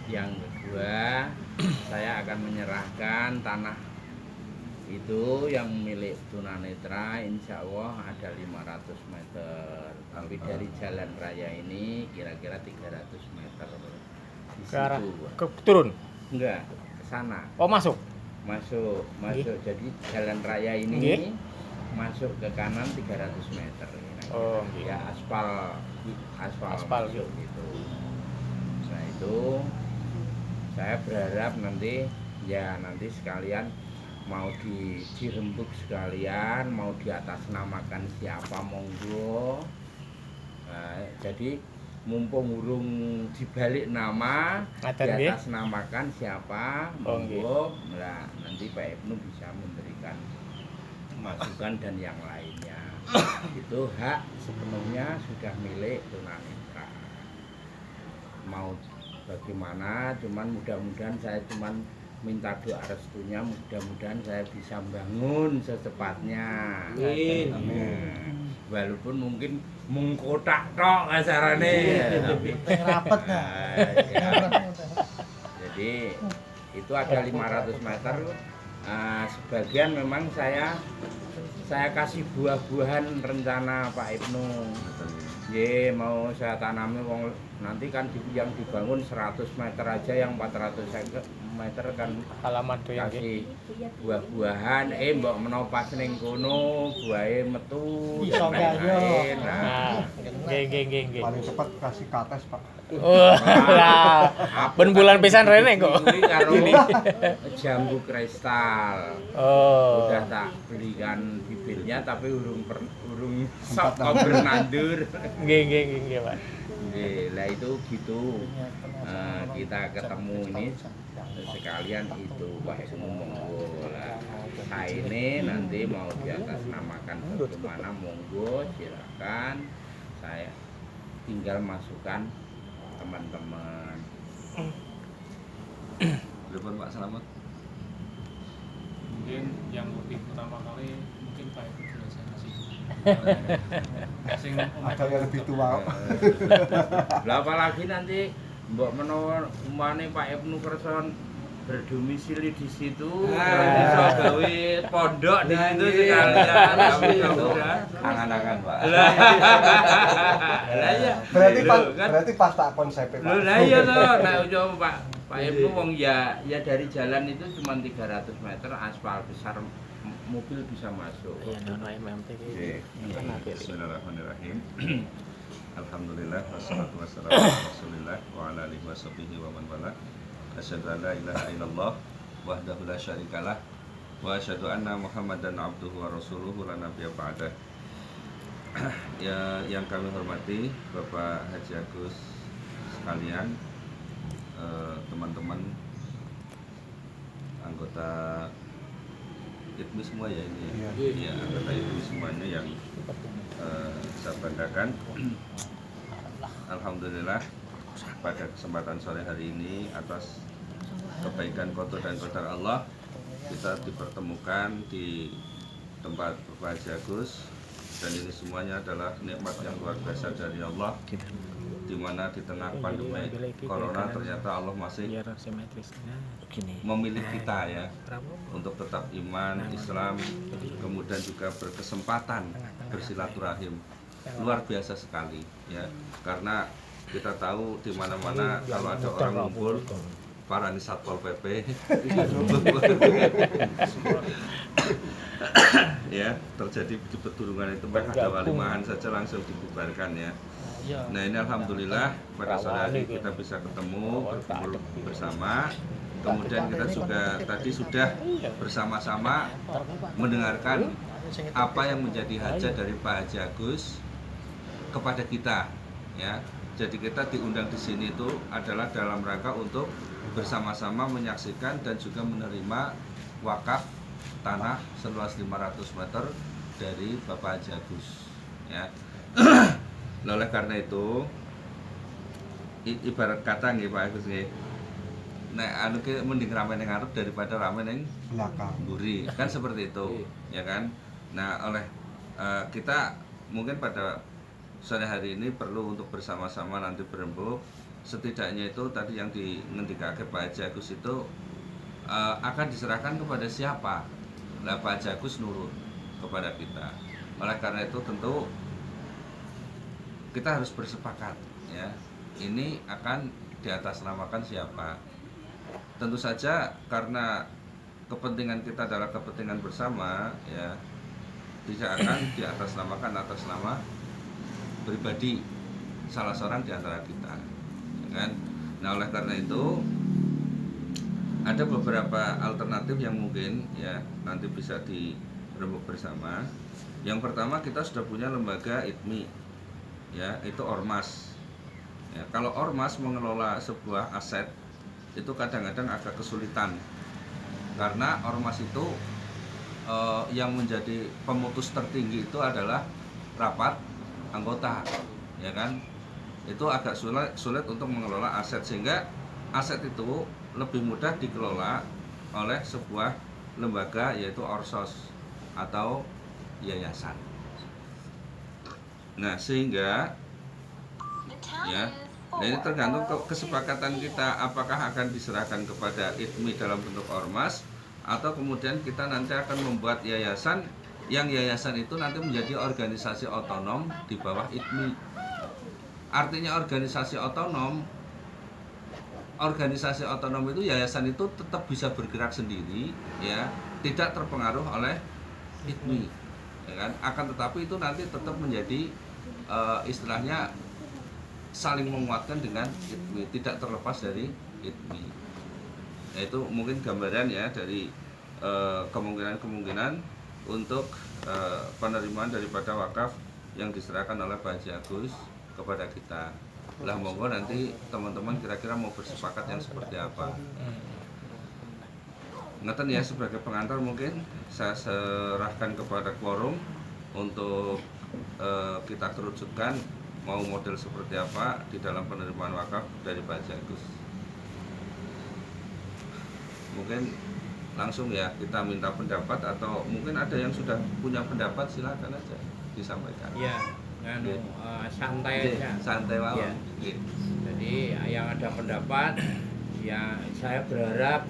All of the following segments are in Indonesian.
Yang kedua, saya akan menyerahkan tanah itu yang milik tunanetra, insya Allah ada 500 meter. Tapi dari jalan raya ini kira-kira 300 meter di Ke arah situ. ke turun. Enggak, ke sana. Oh, masuk. Masuk. Jadi jalan raya ini Nggih. masuk ke kanan 300 meter. Oh, nggih. Ya aspal Aspal, masuk gitu. Nah itu saya berharap nanti sekalian mau dirembuk sekalian, mau diatasnamakan siapa monggo. Nah, jadi mumpung urung dibalik nama, diatasnamakan siapa monggo. Nah, nanti Pak Ibnu bisa memberikan masukan dan yang lainnya. Itu hak sepenuhnya sudah milik tunanetra. Mau bagaimana, cuman mudah-mudahan saya minta doa restunya, mudah-mudahan saya bisa bangun secepatnya. Amin. Walaupun mungkin mengkotak tok kasarane. Rapet ya. Jadi itu ada 500 meter. Sebagian memang saya kasih buah-buahan rencana Pak Ibnu. Ye, mau saya tanami nanti kan yang dibangun 100 meter aja, yang 400 meter kan Alamat tuh yang kasih buah-buahan, mbok menawa pas ning kono buahe metu Iso gak yo. Nah, nggih. Paling cepat kasih kates, Pak. Oh, lah. Ben bulan pisan rene kok. Kuwi karo jambu kristal. Oh. Udah tak belikan bibitnya tapi urung sok bernandur. Nggih, Pak. Nggih, lah itu gitu. Kita ketemu ini sekalian itu Pak Ibnu monggo. Nah ini nanti mau diatasnamakan bagaimana monggo silakan. Saya tinggal masukkan teman-teman. Telepon Pak Selamat. Mungkin yang lebih pertama kali mungkin Pak Ibu sudah saya kasih. Ada yang lebih tua. Lah apalagi nanti mbok menawa umane Pak Ibnu kersa berdomisili di situ, bisa gawe pondok di situ sekalian. Angan-angan Pak. Lah iya. Berarti pas tak konsepnya, Pak. Lah iya toh, nek coba Pak Ibnu wong ya dari jalan itu cuma 300 meter aspal besar, mobil bisa masuk. Iya, nono MMT iki. Bismillahirrahmanirrahim. Alhamdulillah wassalatu wassalamu ala Rasulillah wa ala alihi washabbihi wa man wala. Asyhadu an la ilaha illallah wahdahu la syarikalah wa asyhadu anna Muhammadan abduhu wa rasuluhu la nabiyya ba'dah. Ya, yang kami hormati Bapak Haji Agus sekalian, teman-teman anggota ITMI semua ya ini ya. Ya, anggota ITMI semuanya yang saya banggakan. Alhamdulillah pada kesempatan sore hari ini atas kebaikan qada dan qadar Allah kita dipertemukan di tempat Bapak Haji Agus, dan ini semuanya adalah nikmat yang luar biasa dari Allah, di mana di tengah pandemi corona ternyata Allah masih memilih kita ya untuk tetap iman Islam, kemudian juga berkesempatan bersilaturahim. Luar biasa sekali ya, karena kita tahu di mana-mana kalau ada orang ngumpul para di Satpol PP ya, terjadi di Pedurungan itu ada walimahan saja langsung dibubarkan ya. Nah ini alhamdulillah pada sore hari kita bisa ketemu, berkumpul bersama. Kemudian kita juga tadi sudah bersama-sama mendengarkan apa yang menjadi hajat dari Pak Haji Agus kepada kita ya. Jadi kita diundang di sini itu adalah dalam rangka untuk bersama-sama menyaksikan dan juga menerima wakaf tanah seluas 500 meter dari Bapak Haji Agus ya. Oleh karena itu ibarat kata nggih Pak Agus nggih, nek anu ki mending rame ning ngarep daripada rame ning belakang mburi, kan seperti itu ya kan. Nah oleh kita mungkin pada sore hari ini perlu untuk bersama-sama nanti berembuk setidaknya itu tadi yang dingendikake Pak Haji Agus itu akan diserahkan kepada siapa? Lah Pak Haji Agus nurut kepada kita. Oleh karena itu tentu kita harus bersepakat ya. Ini akan diatasnamakan siapa? Tentu saja karena kepentingan kita adalah kepentingan bersama ya. Tidak akan diatasnamakan atas nama pribadi salah seorang di antara kita. Kan? Nah, oleh karena itu ada beberapa alternatif yang mungkin ya nanti bisa dirembuk bersama. Yang pertama, kita sudah punya lembaga ITMI ya, itu ormas ya. Kalau ormas mengelola sebuah aset itu kadang-kadang agak kesulitan karena ormas itu yang menjadi pemutus tertinggi itu adalah rapat anggota ya kan. Itu agak sulit untuk mengelola aset, sehingga aset itu lebih mudah dikelola oleh sebuah lembaga yaitu orsos atau yayasan. Nah, sehingga ya, nah ini tergantung kesepakatan kita apakah akan diserahkan kepada ITMI dalam bentuk ormas atau kemudian kita nanti akan membuat yayasan yang yayasan itu nanti menjadi organisasi otonom di bawah ITMI. Artinya organisasi otonom itu yayasan itu tetap bisa bergerak sendiri ya, tidak terpengaruh oleh ITMI ya kan. Akan tetapi itu nanti tetap menjadi istilahnya saling menguatkan dengan ITMI, tidak terlepas dari ITMI. Nah, itu mungkin gambaran ya dari kemungkinan-kemungkinan untuk penerimaan daripada wakaf yang diserahkan oleh Pak Haji Agus kepada kita. Lah monggo nanti teman-teman kira-kira mau bersepakat yang seperti apa. Ngeten ya, sebagai pengantar mungkin saya serahkan kepada quorum untuk kita kerucutkan mau model seperti apa di dalam penerimaan wakaf dari Pak Haji Agus. Mungkin langsung ya kita minta pendapat, atau mungkin ada yang sudah punya pendapat, silakan aja disampaikan. Iya, santai aja. Santai mawon. Ya. Jadi yang ada pendapat ya, saya berharap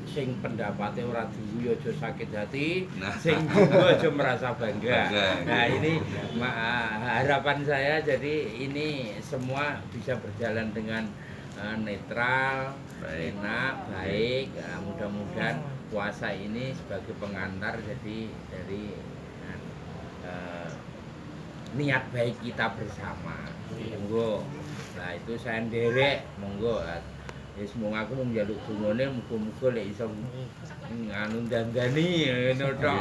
sing pendapatnya ora dulu aja sakit hati, sing dulu aja merasa bangga. Nah, ini harapan saya, jadi ini semua bisa berjalan dengan netral, enak, baik. Nah, mudah-mudahan puasa ini sebagai pengantar jadi dari niat baik kita bersama. Monggo. Nah, itu saya nderek, monggo. Ya semoga aku njaluk dungane muga-muga lek iso nganu dandani ngono tok.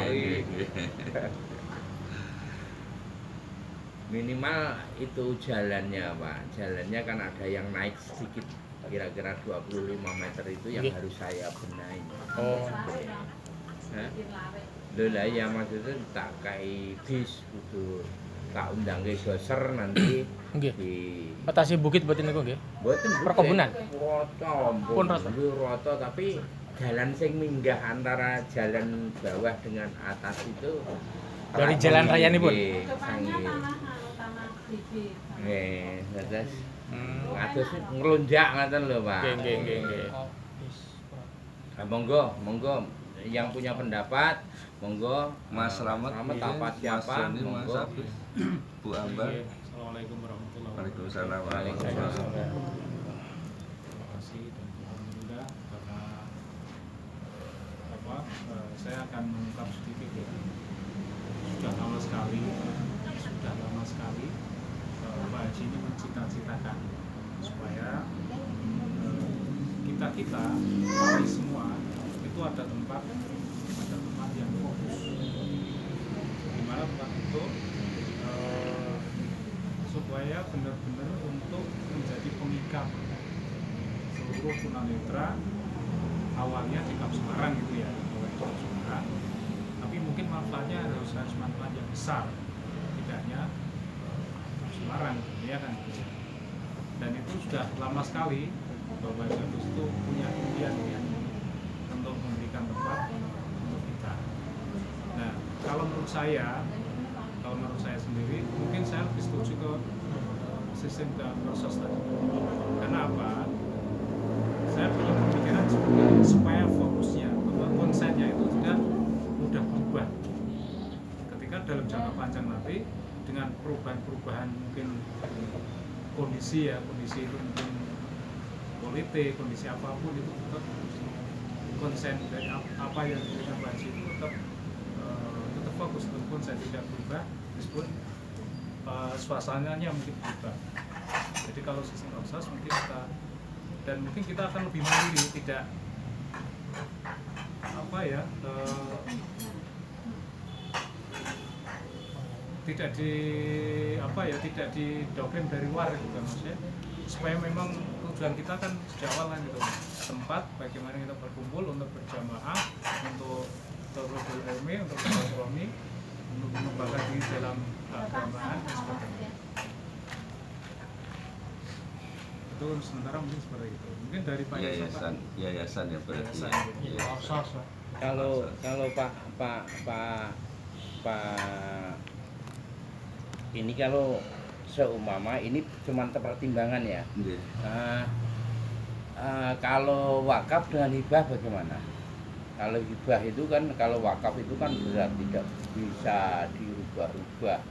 Minimal itu jalannya, Pak. Jalannya kan ada yang naik sedikit, kira-kira 25 meter itu yang harus saya benahi. Oh. Lho lah ya, maksudnya tak kai bis kudu tak undang ke doser nanti di atasi bukit buatin niku nggih. Mboten Perkebunan. Pun rata, tapi jalan sing minggah antara jalan bawah dengan atas itu dari jalan raya ini pun. Nggih, terus atus ngelunjak ngoten lho, Pak. Nggih. Monggo yang punya pendapat, monggo. Mas Slamet, apa siapa, monggo. Bu Ambar. Assalamualaikum warahmatullahi wabarakatuh. Waalaikumsalam. Terima kasih dan alhamdulillah karena saya akan mengungkap sedikit ya. Sudah lama sekali Pak Haji ini mencita-citakan supaya kita kami semua itu ada tempat yang fokus, di mana tempat itu supaya benar-benar untuk menjadi pengikat seluruh tunanetra, awalnya di Kap Semarang gitu ya, tapi mungkin manfaatnya harus manfaat yang besar, tidak hanya Kap Semarang ya kan. Dan itu sudah lama sekali Bapak Agus itu punya impian untuk memberikan tempat untuk kita. Nah, kalau menurut saya sendiri, mungkin saya lebih setuju ke sistem proses tadi. Karena apa? Saya punya pemikiran supaya fokusnya atau konsennya itu tidak mudah berubah. Ketika dalam jangka panjang nanti dengan perubahan-perubahan mungkin kondisi itu mungkin politik, kondisi apapun itu tetap konsen dari apa yang kita bahas itu tetap fokus, tetap konsen, tidak berubah meskipun suasananya mungkin berubah. Jadi kalau sistem proses mungkin kita akan lebih mandiri, tidak tidak didoktrin dari luar gitu kan, maksudnya supaya memang tujuan kita kan sejak awal kan gitu, tempat bagaimana kita berkumpul untuk berjamaah, untuk berkumpul ilmi, untuk bersilaturahmi, untuk mengembangkan diri dalam keagamaan dan sebagainya. Itu sementara mungkin seperti itu. Mungkin dari Pak yayasan ya berarti. Kalau Pak ini kalau seumpama ini cuma pertimbangan ya. Kalau wakaf dengan hibah bagaimana? Kalau hibah itu kan, kalau wakaf itu kan berat, tidak bisa dirubah-rubah.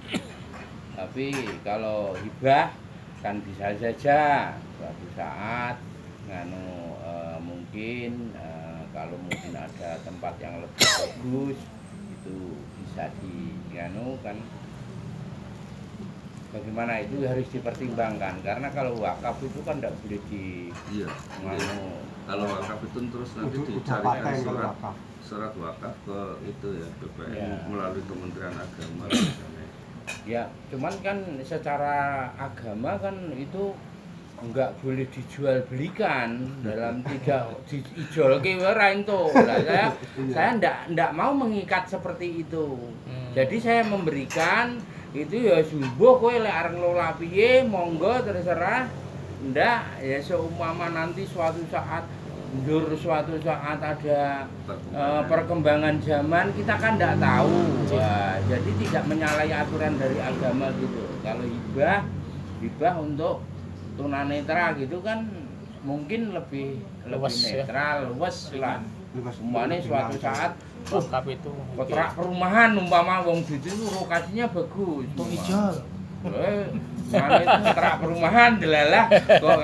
Tapi kalau hibah kan bisa saja suatu saat mungkin kalau mungkin ada tempat yang lebih bagus itu bisa kan bagaimana, itu harus dipertimbangkan, karena kalau wakaf itu kan tidak boleh kalau wakaf itu terus nanti dicarikan surat wakaf ke itu ya BPN melalui Kementerian Agama. Ya, cuman kan secara agama kan itu enggak boleh dijual belikan dalam dijual ke ora ento. Saya enggak mau mengikat seperti itu. Jadi saya memberikan itu ya sembuh kowe lek arep ngelola piye monggo terserah. Ndak ya seumpama nanti suatu saat ada perkembangan zaman, kita kan ndak tahu. Wah, jadi tidak menyalahi aturan dari agama gitu. Kalau hibah untuk tunanetra gitu kan mungkin lebih netral, luas lah. Umpamanya suatu saat wakaf itu kontrak perumahan umpama wong itu lokasinya bagus. Hijau. Itu kontrak perumahan delalah kok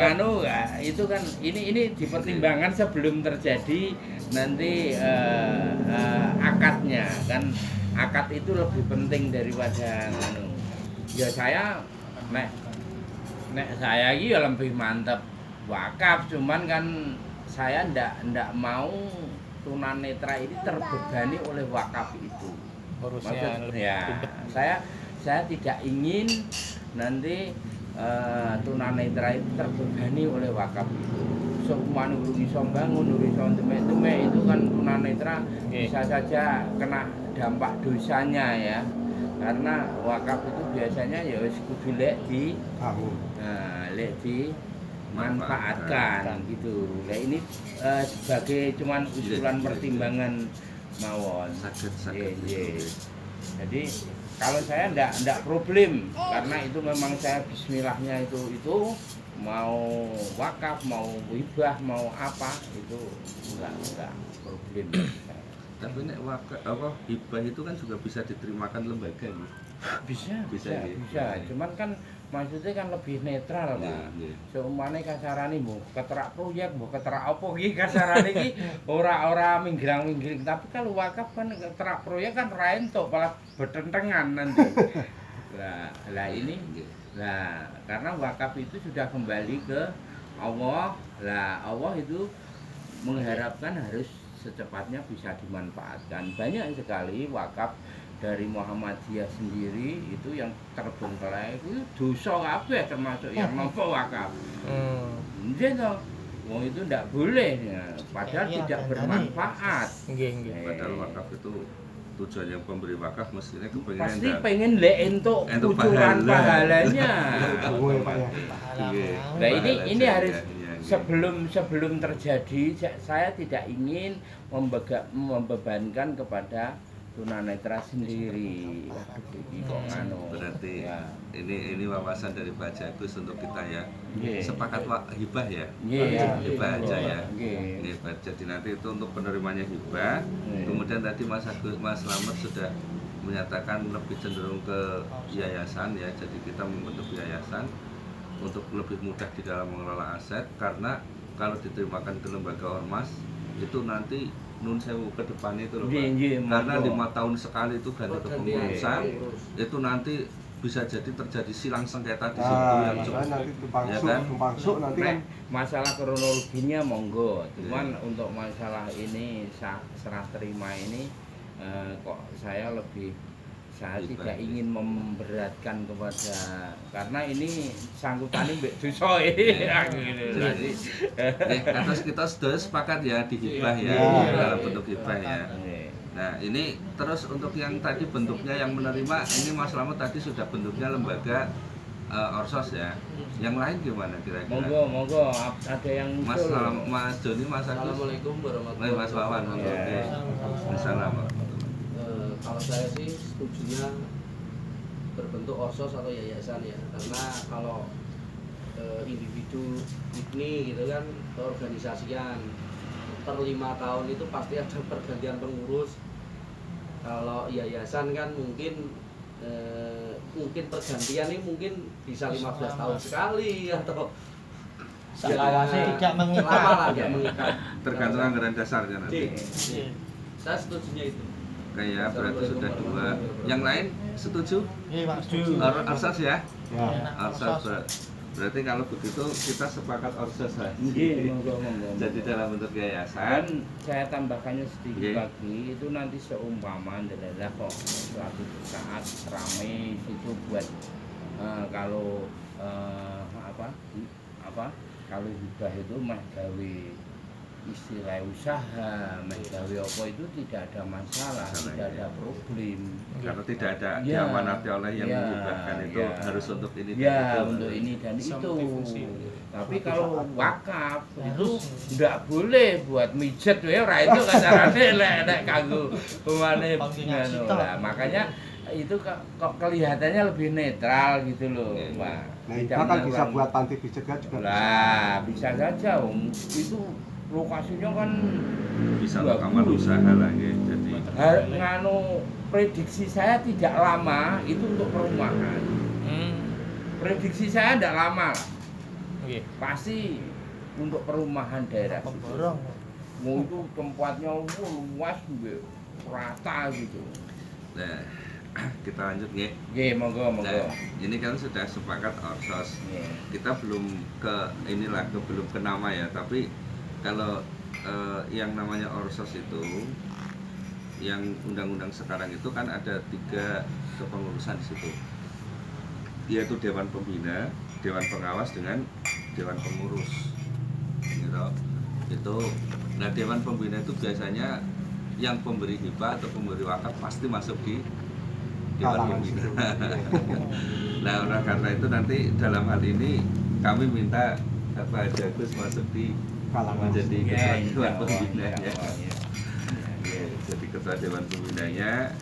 itu kan ini dipertimbangkan sebelum terjadi nanti akadnya kan. Akad itu lebih penting daripada ya saya saya ini ya lebih mantap wakaf, cuman kan saya ndak mau tunanetra ini terbebani oleh wakaf itu. Maksudnya saya tidak ingin nanti tunanetra itu terbebani oleh wakaf itu. Semua iso bangun, iso tumek itu kan tunanetra bisa saja kena dampak dosanya ya. Karena wakaf itu biasanya ya wis kudu lek dimanfaatkan gitu. Nah ini sebagai cuman usulan pertimbangan mawon. Jadi kalau saya ndak problem, karena itu memang saya bismillahnya itu mau wakaf, mau hibah, mau apa itu enggak problem. Tapi nek hibah itu kan juga bisa diterimakan lembaga ya? Bisa. Cuman kan maksudnya kan lebih netral Pak. Seumpamane kasarane mbok keterak proyek, mbok keterak apa iki kasarane iki ora minggrang-minggring. Tapi kalau wakaf kan keterak proyek kan ra entuk, malah betentengan nanti. Karena wakaf itu sudah kembali ke Allah. Allah itu mengharapkan harus secepatnya bisa dimanfaatkan. Banyak sekali wakaf dari Muhammadiyah sendiri itu yang terbengkalai itu dosa kabeh, termasuk yang mampu wakaf. Wong itu ndak boleh ya, padahal tidak bermanfaat. Padahal wakaf itu tujuannya pemberi wakaf mestinya pasti pengen lek entuk kucuran pahalanya. Nah ini harus sebelum terjadi, saya tidak ingin membebankan kepada tunanetra sendiri. Aduh, iki kok nganu. Berarti ya. ini wawasan dari Pak Jagus untuk kita ya. Nggih. Sepakat hibah ya. Nggih. Hibah aja ya. Nggih. Hibah. Jadi nanti itu untuk penerimanya hibah. Kemudian tadi Mas Slamet sudah menyatakan lebih cenderung ke yayasan ya. Jadi kita membentuk yayasan untuk lebih mudah di dalam mengelola aset, karena kalau diterimakan ke lembaga ormas itu nanti nun sewu ke depan itu loh Pak. Karena 5 tahun sekali itu ganti kepengurusan, itu nanti bisa jadi terjadi silang sengketa di situ yang cukup. Nanti tumpang suk nanti kan Masalah kronologinya monggo, cuman untuk masalah ini serah terima ini kok saya tidak ingin memberatkan kepada, karena ini sangkutannya mbek dosa Jadi atas kita sudah sepakat ya di hibah ya, dalam bentuk hibah ya. Nah ini terus untuk yang tadi bentuknya yang menerima, ini Mas Slamet tadi sudah bentuknya lembaga Orsos ya. Yang lain gimana kira-kira? Monggo ada yang Mas Joni, Mas Agus. Assalamualaikum warahmatullahi Mas Wawan. Oke. Assalamualaikum. Kalau saya sih setujunya berbentuk orsos atau yayasan ya, karena kalau individu ini gitu kan keorganisasian per 5 tahun itu pasti ada pergantian pengurus. Kalau yayasan kan mungkin pergantian ini mungkin bisa 15 tahun sekali atau tidak mengikat. lama lah, tidak mengikat. Tergantung anggaran dasarnya nanti. Saya setujunya itu. Kayak berarti sudah 2. Yang lain setuju? Orsos ya? Orsos. Berarti kalau begitu kita sepakat orsos lah. monggo. Jadi dalam bentuk yayasan. Saya tambahkannya sedikit lagi, itu nanti seumpama adalah kok suatu saat ramai itu buat kalau kalau hibah itu mah gawe istilah usaha, gawe apa itu tidak ada masalah, tidak ada problem. Karena tidak ada diamanati oleh yang menghibahkan itu harus untuk ini dan itu. Untuk ini dan itu. Tapi kalau wakaf itu tidak boleh buat mijet ya, ora itu kan carane lek kanggo pemane lah. Makanya itu kok kelihatannya lebih netral gitu loh, Pak. Nah, itu kan bisa buat panti pijat juga. Lah, bisa saja, itu lokasinya kan bisa untuk kamar usaha lah ya. Jadi nganu prediksi saya tidak lama itu untuk perumahan. Prediksi saya tidak lama lah. Pasti untuk perumahan daerah. Mau itu tempatnya luas rata gitu. Nah, kita lanjut ya. Monggo. Nah, ini kan sudah sepakat orsos. Kita belum belum ke nama ya, tapi kalau yang namanya orsos itu, yang undang-undang sekarang itu kan ada 3 kepengurusan di situ, yaitu Dewan Pembina, Dewan Pengawas dengan Dewan Pengurus. Gitu. Itu, nah Dewan Pembina itu biasanya yang pemberi hibah atau pemberi wakaf pasti masuk di Dewan Pembina. Nah, oleh karena itu nanti dalam hal ini kami minta Pak Jagus masuk di menjadi ketua Dewan Pembinanya. Jadi ketua Dewan Pembinanya,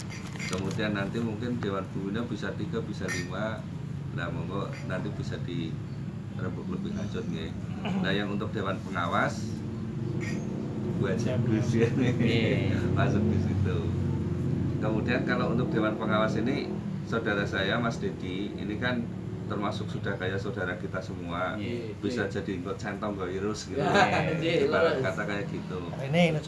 kemudian nanti mungkin Dewan Pembina bisa 3, bisa 5. Nah, monggo nanti bisa dirembuk lebih lanjut ya. Nah, yang untuk Dewan Pengawas buat Jagus ya, masuk di situ. Kemudian kalau untuk Dewan Pengawas ini, saudara saya Mas Dedi, ini kan termasuk sudah kayak saudara kita semua, bisa jadi ikut centong gak irus gitu, ibarat kata kayak gitu.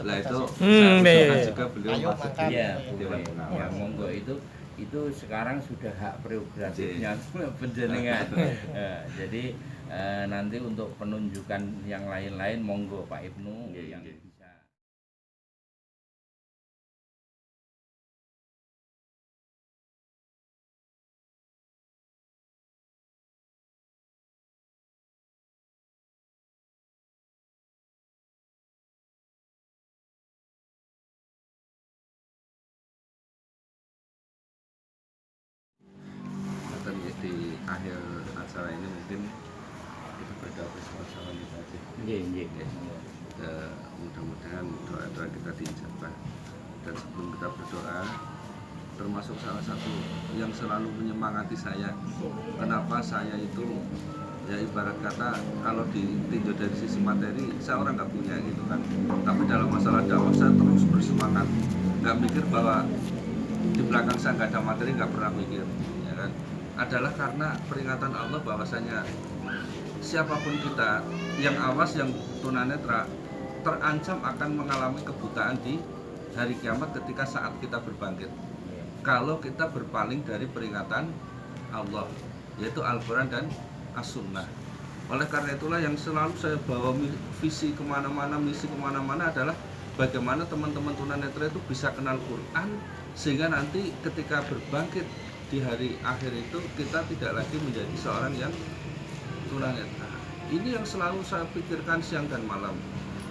Lah itu saya juga beliau masuk di Dewan Pengawas. Ya monggo, itu sekarang sudah hak prerogatifnya penjenengan. Jadi nanti untuk penunjukan yang lain-lain monggo Pak Ibnu yang bisa. Di akhir acara ini mungkin kita berdoa bersama-sama kita aja. Nggih. Mudah-mudahan doa-doa kita diijabah. dan sebelum kita berdoa, termasuk salah satu yang selalu menyemangati saya, kenapa saya itu ya ibarat kata kalau ditinjau dari sisi materi saya orang nggak punya gitu kan, tapi dalam masalah dakwah saya terus bersemangat, nggak mikir bahwa di belakang saya nggak ada materi, nggak pernah mikir ya kan, adalah karena peringatan Allah bahwasanya siapapun kita yang awas, yang tunanetra terancam akan mengalami kebutaan di hari kiamat ketika saat kita berbangkit kalau kita berpaling dari peringatan Allah, yaitu Al-Quran dan As-Sunnah. Oleh karena itulah yang selalu saya bawa visi kemana-mana, misi kemana-mana adalah bagaimana teman-teman tunanetra itu bisa kenal Quran, sehingga nanti ketika berbangkit di hari akhir itu kita tidak lagi menjadi seorang yang tunanetra. Ini yang selalu saya pikirkan siang dan malam,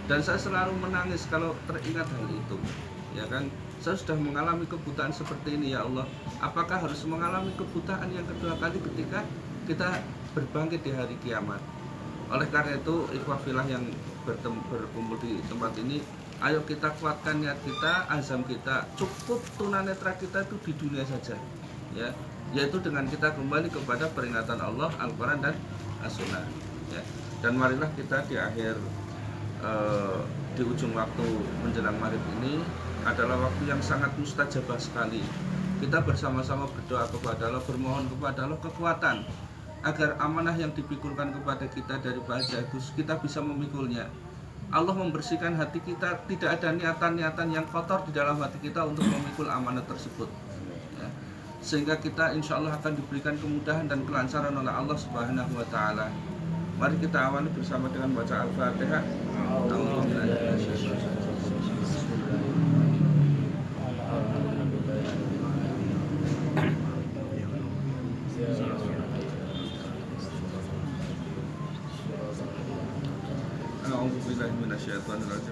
dan saya selalu menangis kalau teringat hal itu, ya kan. Saya sudah mengalami kebutaan seperti ini, ya Allah, apakah harus mengalami kebutaan yang kedua kali ketika kita berbangkit di hari kiamat? Oleh karena itu, ikhwah fillah yang berkumpul di tempat ini, ayo kita kuatkan niat kita, azam kita, cukup tunanetra kita itu di dunia saja, ya, yaitu dengan kita kembali kepada peringatan Allah, Al-Quran dan As-Sunnah, ya. Dan marilah kita di akhir di ujung waktu menjelang maghrib ini adalah waktu yang sangat mustajabah sekali. Kita bersama-sama berdoa kepada Allah, bermohon kepada Allah kekuatan agar amanah yang dipikulkan kepada kita dari Pak Haji Agus kita bisa memikulnya. Allah membersihkan hati kita, tidak ada niatan-niatan yang kotor di dalam hati kita untuk memikul amanah tersebut, ya. Sehingga kita insya Allah akan diberikan kemudahan dan kelancaran oleh Allah Subhanahu wa Ta'ala. Mari kita awali bersama dengan baca Al-Fatihah.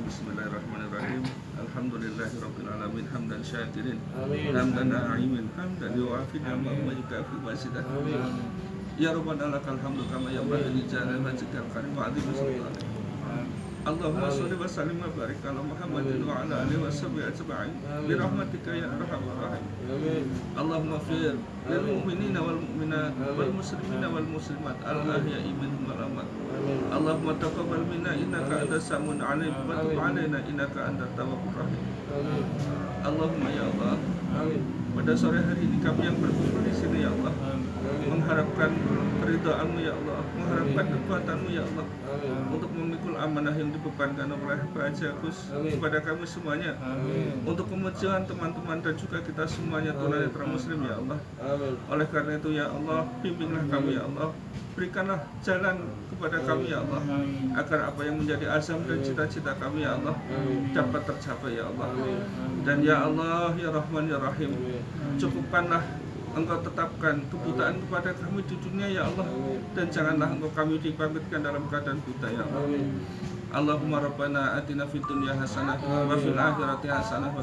Bismillahirrahmanirrahim. Alhamdulillahirabbil alamin hamdan syakirin hamdan na'imin hamdan yu'afi ni'amahu wa yukafi masidah. Ya Rabbana lakal hamdu kama yanbaghi li jalali wajhikal karim wa 'azimi sultanik. Allahumma sholli wa sallim wa barik ala Muhammadin wa ala alihi wa sahbihi ajma'in bi rahmatika ya arhamar rahim. Allahumma fir lil mu'minina wal mu'minat wal muslimina wal muslimat al ahya'i minhum wal amwat. Allahumma taqabbal minna innaka antas samiul 'alim wa tub 'alaina innaka antat tawwabur rahim. Allahumma ya Allah, pada sore hari ini kami yang berkumpul di sini ya Allah, mengharapkan keridhaan-Mu ya Allah, mengharapkan kekuatan-Mu ya Allah, untuk memikul amanah yang dibebankan oleh Pak Haji Agus kepada kami semuanya, untuk kemajuan teman-teman dan juga kita semuanya tunanetra muslim ya Allah. Oleh karena itu ya Allah, bimbinglah kami ya Allah, berikanlah jalan kepada kami ya Allah, agar apa yang menjadi azam dan cita-cita kami ya Allah dapat tercapai ya Allah. Dan ya Allah ya Rahman ya Rahim, cukupkanlah Engkau tetapkan kebutaan kepada kami di dunia ya Allah, dan janganlah Engkau kami dibangkitkan dalam keadaan buta ya Allah. Allahumma rabbana atina fid dunya hasanah wa fil akhirati hasanah wa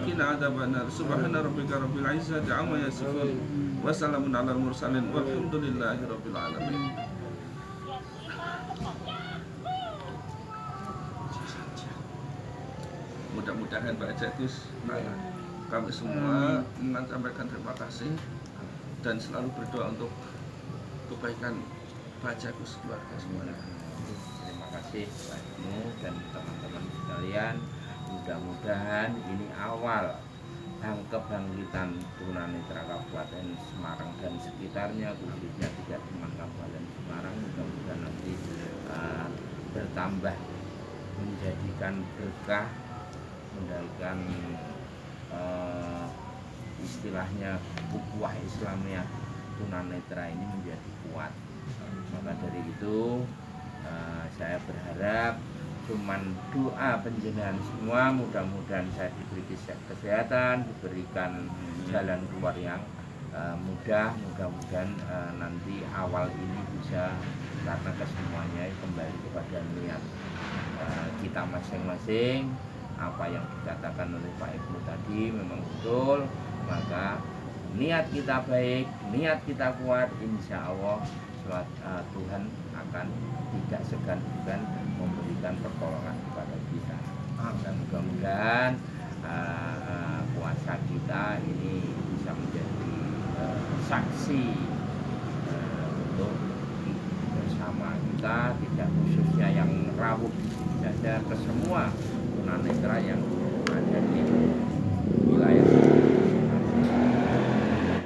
qina adzabannar subhana rabbika rabbil izzati amma yasifun wa salamun alal mursalin walhamdulillahi rabbil alamin. Mudah-mudahan Pak Haji Agus, kami semua menyampaikan terima kasih dan selalu berdoa untuk kebaikan Pak Haji Agus keluarga semuanya. Terima kasih Pak Ibnu dan teman-teman sekalian. Mudah-mudahan ini awal kebangkitan tunanetra Kabupaten Semarang dan sekitarnya, khususnya tidak cuma Kabupaten Semarang. Mudah-mudahan nanti bertambah, menjadikan berkah, menjadikan istilahnya ukhuwah Islamiyah tunanetra ini menjadi kuat. Maka dari itu saya berharap cuman doa penjenengan semua, mudah-mudahan saya diberi kesehatan, diberikan jalan keluar yang mudah. Mudah-mudahan nanti awal ini bisa, karena kesemuanya kembali kepada niat kita masing-masing. Apa yang dikatakan oleh Pak Ibnu tadi memang betul, maka niat kita baik, niat kita kuat, insya Allah Tuhan akan tidak segan-segan memberikan pertolongan kepada kita. Dan mudah-mudahan inspirasi untuk bersama kita, tidak khususnya yang rawuh, tidak ada ke semua tunanetra yang